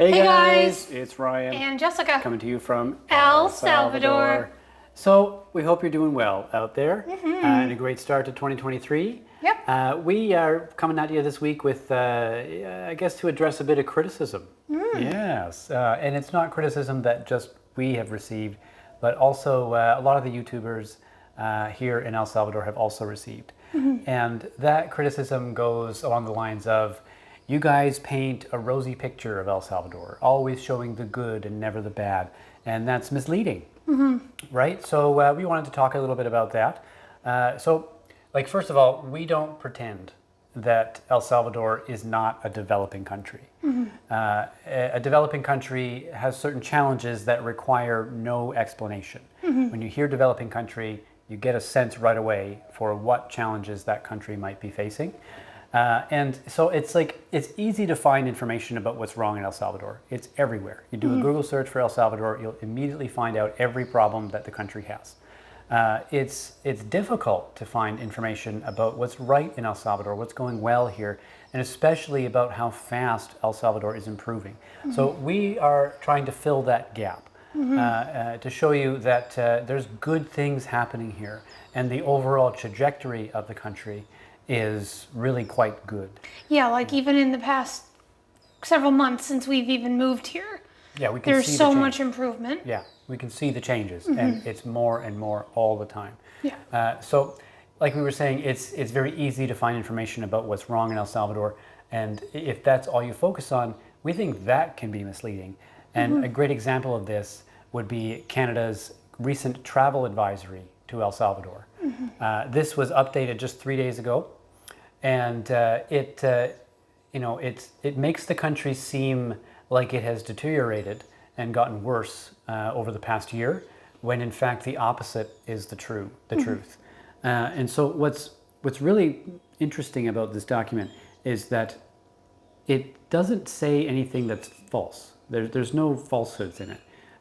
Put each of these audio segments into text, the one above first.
Hey guys, it's Ryan and Jessica coming to you from El Salvador. So we hope you're doing well out there and a great start to 2023. Yep. We are coming at you this week with, I guess, to address a bit of criticism. Yes, and it's not criticism that just we have received, but also a lot of the YouTubers here in El Salvador have also received. And that criticism goes along the lines of, you guys paint a rosy picture of El Salvador, always showing the good and never the bad, and that's misleading, right? So we wanted to talk a little bit about that. First of all, we don't pretend that El Salvador is not a developing country. A developing country has certain challenges that require no explanation. When you hear developing country, you get a sense right away for what challenges that country might be facing. And so it's easy to find information about what's wrong in El Salvador. It's everywhere. You do a Google search for El Salvador, you'll immediately find out every problem that the country has. It's difficult to find information about what's right in El Salvador, what's going well here, and especially about how fast El Salvador is improving. So we are trying to fill that gap to show you that there's good things happening here, and the overall trajectory of the country is really quite good. Yeah, like even in the past several months since we've even moved here, Yeah, we can there's see so the change. much improvement. Yeah, we can see the changes, and it's more and more all the time. Yeah. So, like we were saying, it's very easy to find information about what's wrong in El Salvador, and if that's all you focus on, we think that can be misleading. And a great example of this would be Canada's recent travel advisory to El Salvador. This was updated just 3 days ago, and it makes the country seem like it has deteriorated and gotten worse over the past year, when in fact the opposite is the truth. And so what's really interesting about this document is that it doesn't say anything that's false. There's no falsehoods in it,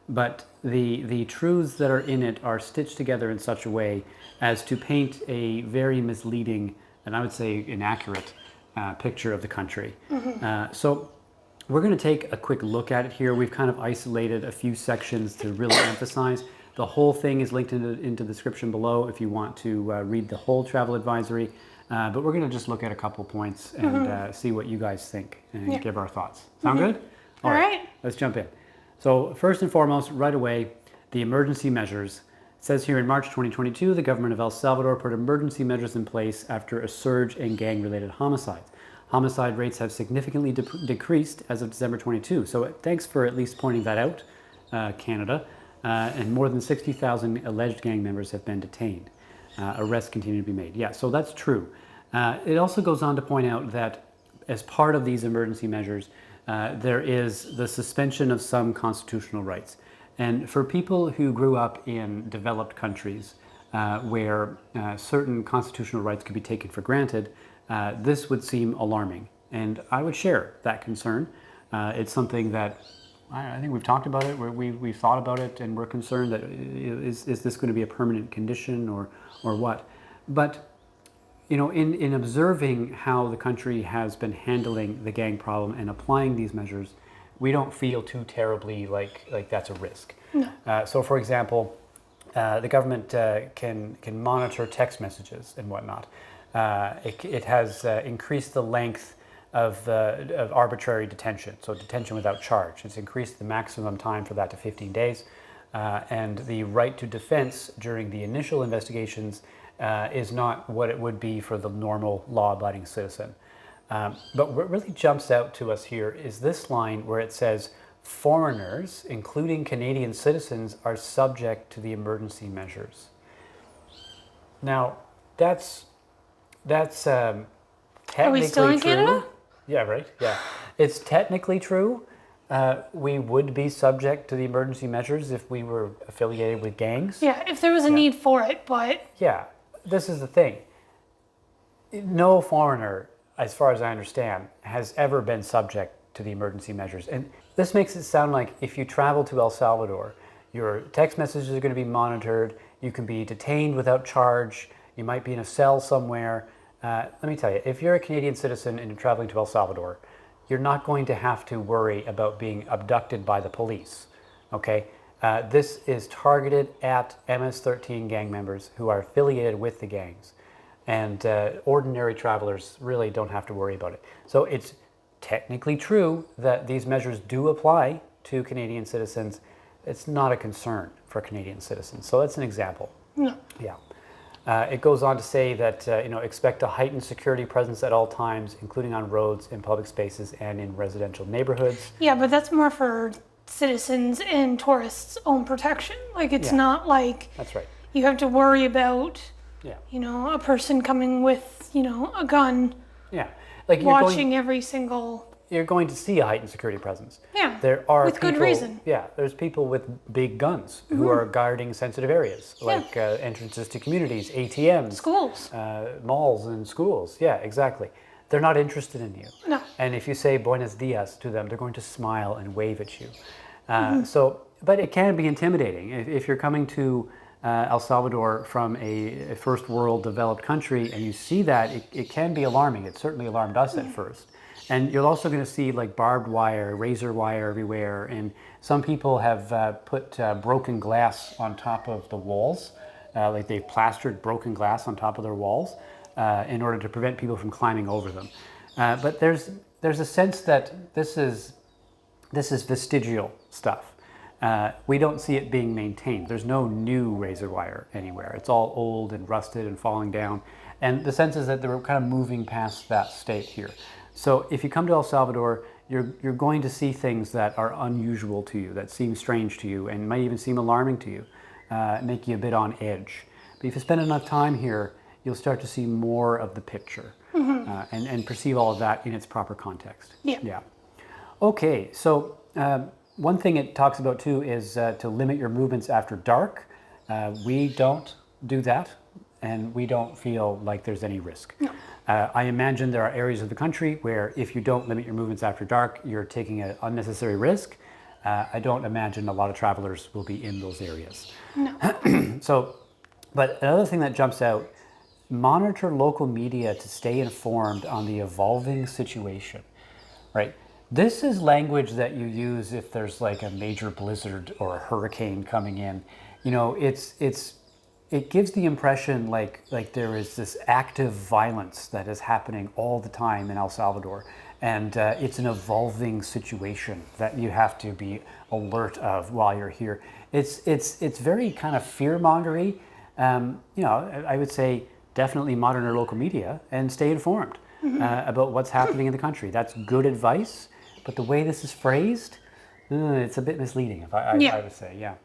but the truths that are in it are stitched together in such a way as to paint a very misleading, and I would say inaccurate, picture of the country. So we're going to take a quick look at it here. We've kind of isolated a few sections to really emphasize. The whole thing is linked into the description below if you want to read the whole travel advisory. But we're going to just look at a couple points and see what you guys think and give our thoughts. Sound good? All right. Let's jump in. So first and foremost, right away, the emergency measures. It says here in March 2022, the government of El Salvador put emergency measures in place after a surge in gang-related homicides. Homicide rates have significantly decreased as of December 22. So thanks for at least pointing that out, Canada. And more than 60,000 alleged gang members have been detained. Arrests continue to be made. Yeah, so that's true. It also goes on to point out that as part of these emergency measures, there is the suspension of some constitutional rights. And for people who grew up in developed countries where certain constitutional rights could be taken for granted, this would seem alarming. And I would share that concern. It's something that I think we've talked about it, we've thought about it, and we're concerned that is this going to be a permanent condition or what? But in observing how the country has been handling the gang problem and applying these measures, we don't feel too terribly like that's a risk. No. So, for example, the government can monitor text messages and whatnot. It has increased the length of arbitrary detention, so detention without charge. It's increased the maximum time for that to 15 days. And the right to defense during the initial investigations is not what it would be for the normal law-abiding citizen. But what really jumps out to us here is this line where it says, foreigners, including Canadian citizens, are subject to the emergency measures. Now, that's technically Are we still in true. Canada? Yeah, right. Yeah, it's technically true. We would be subject to the emergency measures if we were affiliated with gangs. Yeah, if there was a need for it, but Yeah, this is the thing. No foreigner, as far as I understand, has ever been subject to the emergency measures. And this makes it sound like if you travel to El Salvador, your text messages are going to be monitored, you can be detained without charge, you might be in a cell somewhere. Let me tell you, if you're a Canadian citizen and you're traveling to El Salvador, you're not going to have to worry about being abducted by the police, okay? This is targeted at MS-13 gang members who are affiliated with the gangs. And ordinary travelers really don't have to worry about it. So it's technically true that these measures do apply to Canadian citizens. It's not a concern for Canadian citizens. So that's an example. No. Yeah. It goes on to say that, expect a heightened security presence at all times, including on roads, in public spaces, and in residential neighborhoods. Yeah, but that's more for citizens and tourists' own protection. Like, it's Yeah. not like That's right. you have to worry about, Yeah. a person coming with, a gun, Yeah. Like watching every single. you're going to see a heightened security presence. Yeah. There are With good people- reason. Yeah, there's people with big guns who are guarding sensitive areas, like entrances to communities, ATMs, Schools. malls, and schools. Yeah, exactly. They're not interested in you. No. And if you say buenos dias to them, they're going to smile and wave at you. But it can be intimidating if you're coming to El Salvador from a first world developed country, and you see that, it can be alarming. It certainly alarmed us at first. And you're also going to see like barbed wire, razor wire everywhere. And some people have put broken glass on top of the walls. Like they've plastered broken glass on top of their walls in order to prevent people from climbing over them. But there's a sense that this is vestigial stuff. We don't see it being maintained. There's no new razor wire anywhere. It's all old and rusted and falling down. And the sense is that they're kind of moving past that state here. So if you come to El Salvador, you're going to see things that are unusual to you, that seem strange to you, and might even seem alarming to you, make you a bit on edge. But if you spend enough time here, you'll start to see more of the picture and perceive all of that in its proper context. Yeah. Okay, so one thing it talks about too is to limit your movements after dark. We don't do that, and we don't feel like there's any risk. No. I imagine there are areas of the country where if you don't limit your movements after dark, you're taking an unnecessary risk. I don't imagine a lot of travelers will be in those areas. No. But another thing that jumps out, monitor local media to stay informed on the evolving situation, right? This is language that you use if there's like a major blizzard or a hurricane coming in. It gives the impression like there is this active violence that is happening all the time in El Salvador, and it's an evolving situation that you have to be alert of while you're here. It's very kind of fear-mongery. I would say definitely monitor local media and stay informed about what's happening in the country. That's good advice, but the way this is phrased, it's a bit misleading, if I would say. Yeah.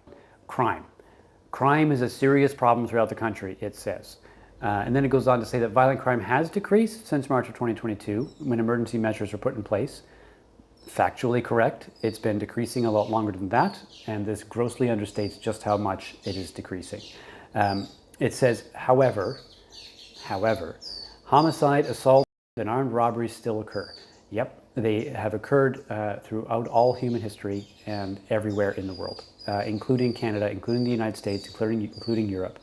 Crime is a serious problem throughout the country, it says. And then it goes on to say that violent crime has decreased since March of 2022 when emergency measures were put in place. Factually correct. It's been decreasing a lot longer than that, and this grossly understates just how much it is decreasing. It says, however, homicide, assault, and armed robberies still occur. Yep, they have occurred throughout all human history and everywhere in the world, including Canada, including the United States, including Europe.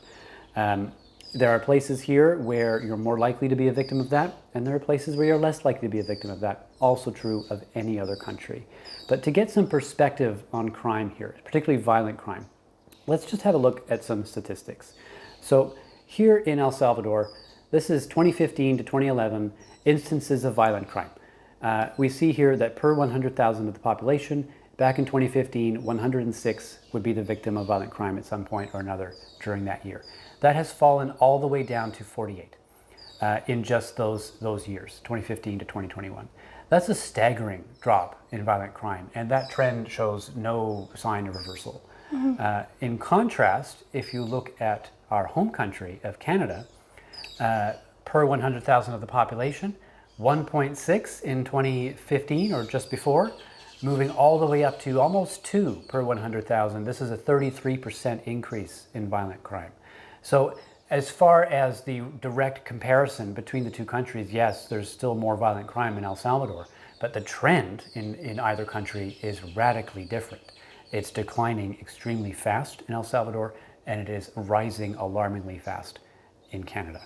There are places here where you're more likely to be a victim of that, and there are places where you're less likely to be a victim of that. Also true of any other country. But to get some perspective on crime here, particularly violent crime, let's just have a look at some statistics. So here in El Salvador, this is 2015 to 2011 instances of violent crime. We see here that per 100,000 of the population, back in 2015, 106 would be the victim of violent crime at some point or another during that year. That has fallen all the way down to 48 in just those years, 2015 to 2021. That's a staggering drop in violent crime, and that trend shows no sign of reversal. In contrast, if you look at our home country of Canada, per 100,000 of the population, 1.6 in 2015 or just before, moving all the way up to almost 2 per 100,000. This is a 33% increase in violent crime. So as far as the direct comparison between the two countries, yes, there's still more violent crime in El Salvador, but the trend in either country is radically different. It's declining extremely fast in El Salvador, and it is rising alarmingly fast in Canada.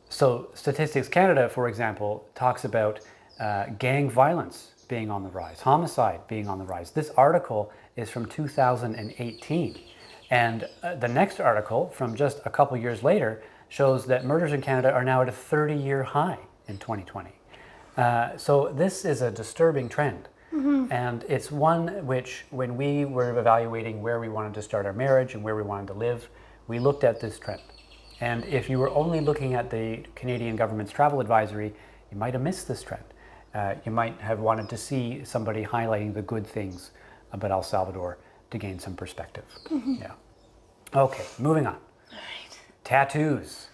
So Statistics Canada, for example, talks about gang violence being on the rise, homicide being on the rise. This article is from 2018. And the next article from just a couple years later shows that murders in Canada are now at a 30-year high in 2020. So this is a disturbing trend. And it's one which, when we were evaluating where we wanted to start our marriage and where we wanted to live, we looked at this trend. And if you were only looking at the Canadian government's travel advisory, you might have missed this trend. You might have wanted to see somebody highlighting the good things about El Salvador to gain some perspective. Yeah. Okay, moving on. All right. Tattoos.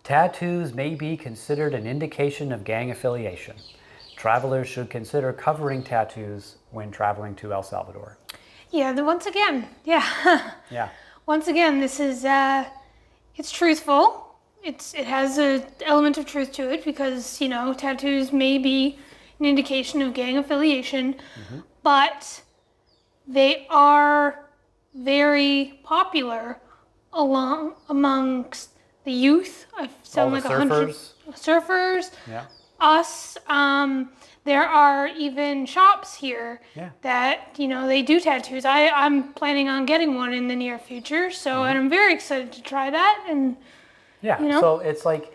Tattoos may be considered an indication of gang affiliation. Travelers should consider covering tattoos when traveling to El Salvador. Yeah, once again, yeah. Yeah. Once again, this is, it's truthful. It has an element of truth to it because, you know, tattoos may be an indication of gang affiliation, but they are very popular amongst the youth. I sound like surfers. Surfers. Yeah. Us. There are even shops here that, you know, they do tattoos. I'm planning on getting one in the near future, so and I'm very excited to try that. And yeah, you know? So it's like,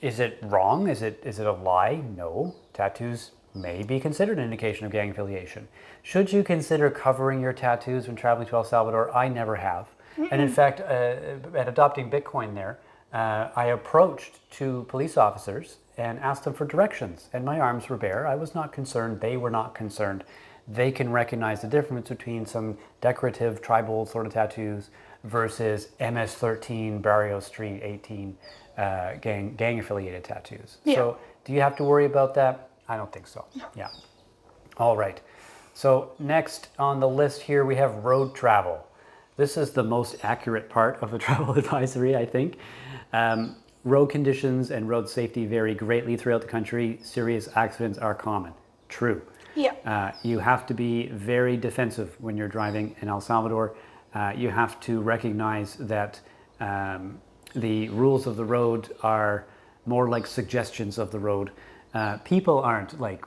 is it wrong? Is it a lie? No. Tattoos may be considered an indication of gang affiliation. Should you consider covering your tattoos when traveling to El Salvador? I never have. And in fact, at Adopting Bitcoin there, I approached two police officers and asked them for directions, and my arms were bare. I was not concerned. They were not concerned. They can recognize the difference between some decorative tribal sort of tattoos versus MS-13, Barrio Street 18 gang affiliated tattoos. Yeah. So do you have to worry about that? I don't think so. No. Yeah. All right. So next on the list here we have road travel. This is the most accurate part of the travel advisory, I think. Road conditions and road safety vary greatly throughout the country. Serious accidents are common. True. yeah, You have to be very defensive when you're driving in El Salvador. You have to recognize that the rules of the road are more like suggestions of the road. People aren't like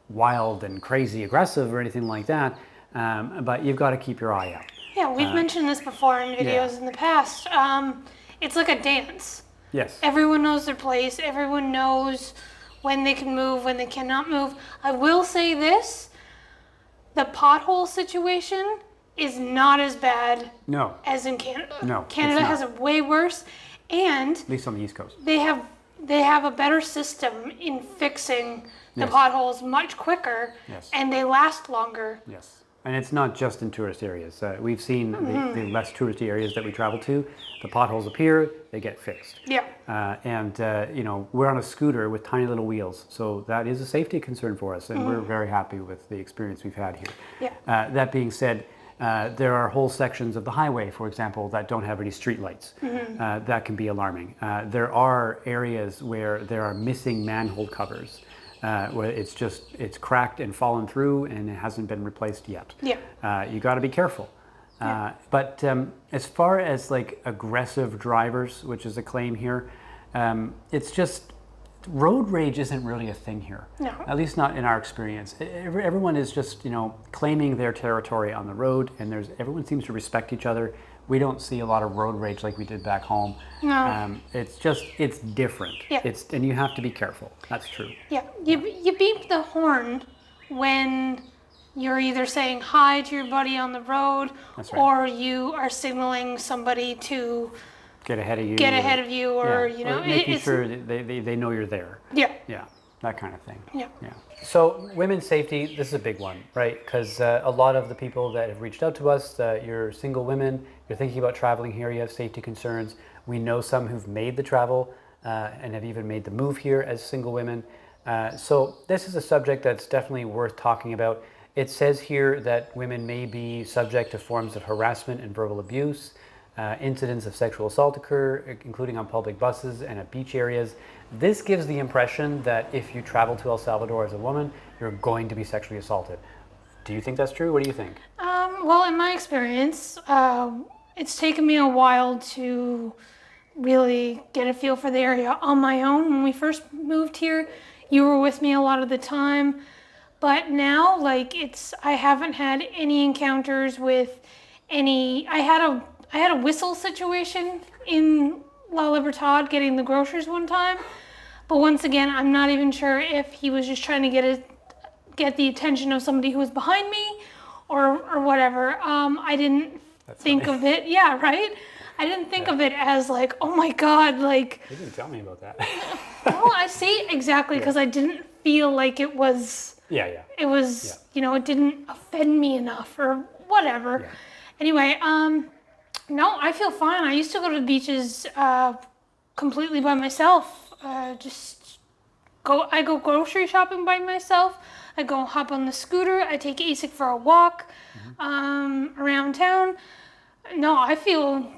wild and crazy aggressive or anything like that, but you've got to keep your eye out. yeah. We've mentioned this before in videos in the past. It's like a dance. Yes. Everyone knows their place. Everyone knows when they can move, when they cannot move. I will say this, the pothole situation is not as bad No. as in Canada. No, it's Canada not. has it way worse, and At least on the East Coast. they have a better system in fixing the Yes. potholes much quicker, Yes. and they last longer. Yes. And it's not just in tourist areas. We've seen the less touristy areas that we travel to, the potholes appear, they get fixed. Yeah. You know, we're on a scooter with tiny little wheels, so that is a safety concern for us, and we're very happy with the experience we've had here. Yeah. That being said, there are whole sections of the highway, for example, that don't have any streetlights. That can be alarming. There are areas where there are missing manhole covers. Where it's cracked and fallen through and it hasn't been replaced yet. Yeah. You got to be careful. But as far as like aggressive drivers, which is a claim here, it's just road rage isn't really a thing here. No. At least not in our experience. Everyone is just, you know, claiming their territory on the road, and everyone seems to respect each other. We don't see a lot of road rage like we did back home. No. It's different. Yeah. And you have to be careful. That's true. Yeah, you beep the horn when you're either saying hi to your buddy on the road, That's right. or you are signaling somebody to Get ahead of you. or you know, making sure that they know you're there. Yeah. Yeah, that kind of thing. Yeah. Yeah. So women's safety, this is a big one, right? Because a lot of the people that have reached out to us, you're single women, you're thinking about traveling here, you have safety concerns. We know some who've made the travel and have even made the move here as single women. So this is a subject that's definitely worth talking about. It says here that women may be subject to forms of harassment and verbal abuse. Incidents of sexual assault occur, including on public buses and at beach areas. This gives the impression that if you travel to El Salvador as a woman, you're going to be sexually assaulted. Do you think that's true? What do you think? Well, in my experience, it's taken me a while to really get a feel for the area on my own. When we first moved here, you were with me a lot of the time. But now, like, I haven't had any encounters with I had a whistle situation in La Libertad getting the groceries one time. But once again, I'm not even sure if he was just trying to get the attention of somebody who was behind me or whatever. I didn't think of it. Yeah, right? I didn't think of it as like, oh my God, like. You didn't tell me about that. Well, I see exactly because I didn't feel like it was. Yeah. It was, it didn't offend me enough or whatever. Yeah. Anyway, no, I feel fine. I used to go to the beaches completely by myself. I go grocery shopping by myself. I go hop on the scooter. I take ASIC for a walk around town. No, I feel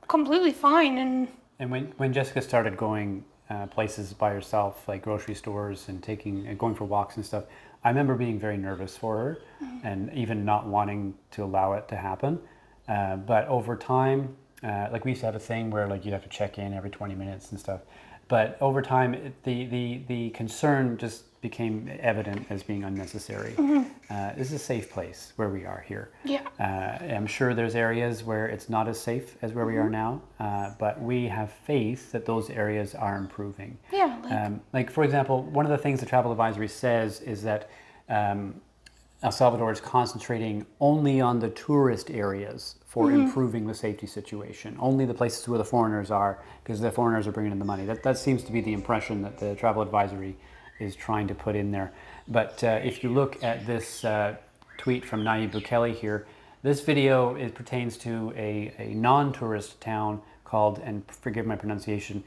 completely fine. And when Jessica started going places by herself, like grocery stores and going for walks and stuff, I remember being very nervous for her and even not wanting to allow it to happen. But over time, like we used to have a thing where like you'd have to check in every 20 minutes and stuff. But over time, the concern just became evident as being unnecessary. This is a safe place where we are here. Yeah. I'm sure there's areas where it's not as safe as where we are now, but we have faith that those areas are improving. Yeah. Like for example, one of the things the travel advisory says is that El Salvador is concentrating only on the tourist areas for improving the safety situation. Only the places where the foreigners are, because the foreigners are bringing in the money. That seems to be the impression that the travel advisory is trying to put in there. But if you look at this tweet from Nayib Bukele here, this video pertains to a non-tourist town called, and forgive my pronunciation,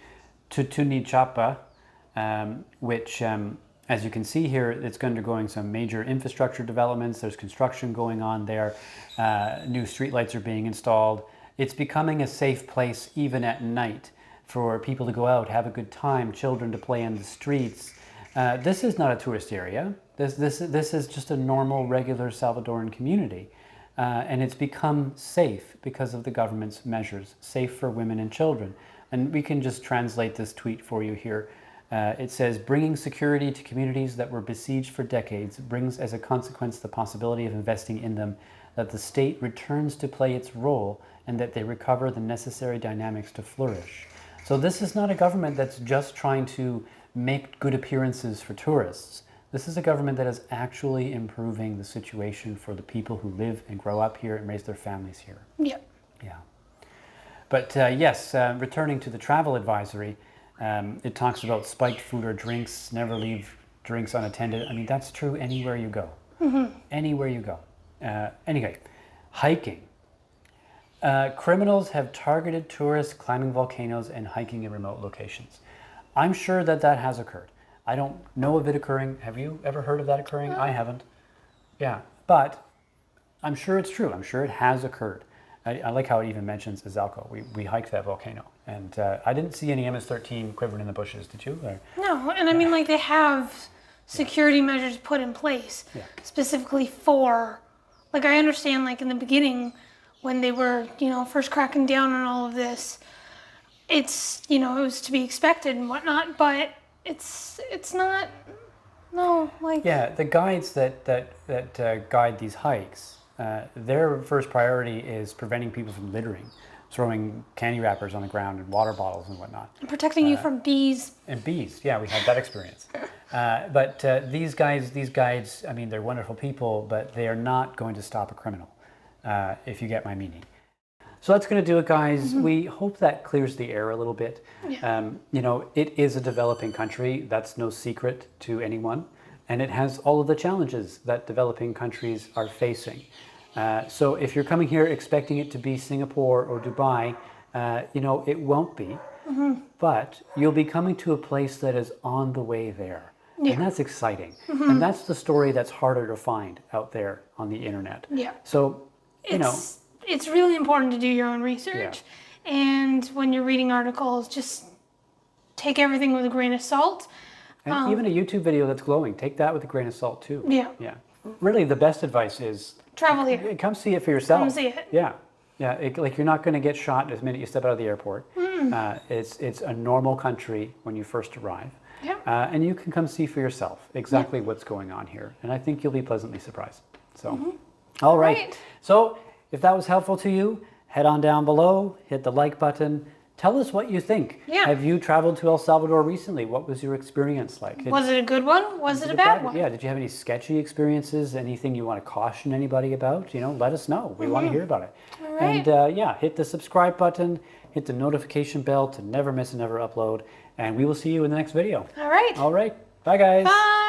Tutunichapa, which as you can see here, it's undergoing some major infrastructure developments. There's construction going on there. New streetlights are being installed. It's becoming a safe place even at night for people to go out, have a good time, children to play in the streets. This is not a tourist area. This is just a normal, regular Salvadoran community. And it's become safe because of the government's measures, safe for women and children. And we can just translate this tweet for you here. It says, bringing security to communities that were besieged for decades brings as a consequence the possibility of investing in them, that the state returns to play its role, and that they recover the necessary dynamics to flourish. So this is not a government that's just trying to make good appearances for tourists. This is a government that is actually improving the situation for the people who live and grow up here and raise their families here. Yeah. Yeah. But yes, returning to the travel advisory, it talks about spiked food or drinks, never leave drinks unattended. I mean, that's true anywhere you go. Anywhere you go. Anyway, hiking. Criminals have targeted tourists climbing volcanoes and hiking in remote locations. I'm sure that has occurred. I don't know of it occurring. Have you ever heard of that occurring? I haven't. Yeah, but I'm sure it's true. I'm sure it has occurred. I like how it even mentions Izalco. We hiked that volcano, and I didn't see any MS-13 quivering in the bushes. Did you? Or? No, and I mean, like, they have security measures put in place specifically for, like, I understand, like, in the beginning when they were, first cracking down on all of this, it's, it was to be expected and whatnot, but it's not, no, like... Yeah, the guides that guide these hikes, their first priority is preventing people from littering, throwing candy wrappers on the ground and water bottles and whatnot. And protecting you from bees. And bees, yeah, we had that experience. But these guides, I mean, they're wonderful people, but they are not going to stop a criminal, if you get my meaning. So that's going to do it, guys. We hope that clears the air a little bit. Yeah. It is a developing country. That's no secret to anyone. And it has all of the challenges that developing countries are facing. So if you're coming here expecting it to be Singapore or Dubai, it won't be. But you'll be coming to a place that is on the way there. Yeah. And that's exciting. And that's the story that's harder to find out there on the internet. Yeah. So, it's really important to do your own research. Yeah. And when you're reading articles, just take everything with a grain of salt. And even a YouTube video that's glowing, take that with a grain of salt too. Yeah. Yeah. Really, the best advice is travel here. Come see it for yourself. Come see it. Yeah. Yeah. Like you're not going to get shot the minute you step out of the airport. It's a normal country when you first arrive. Yeah. And you can come see for yourself exactly what's going on here. And I think you'll be pleasantly surprised. So, all right. So if that was helpful to you, head on down below, hit the like button. Tell us what you think. Yeah. Have you traveled to El Salvador recently? What was your experience like? Was it a good one? Was it a bad one? Yeah, did you have any sketchy experiences? Anything you want to caution anybody about? Let us know. We want to hear about it. All right. And yeah, hit the subscribe button, hit the notification bell to never miss another upload, and we will see you in the next video. All right. All right. Bye, guys. Bye.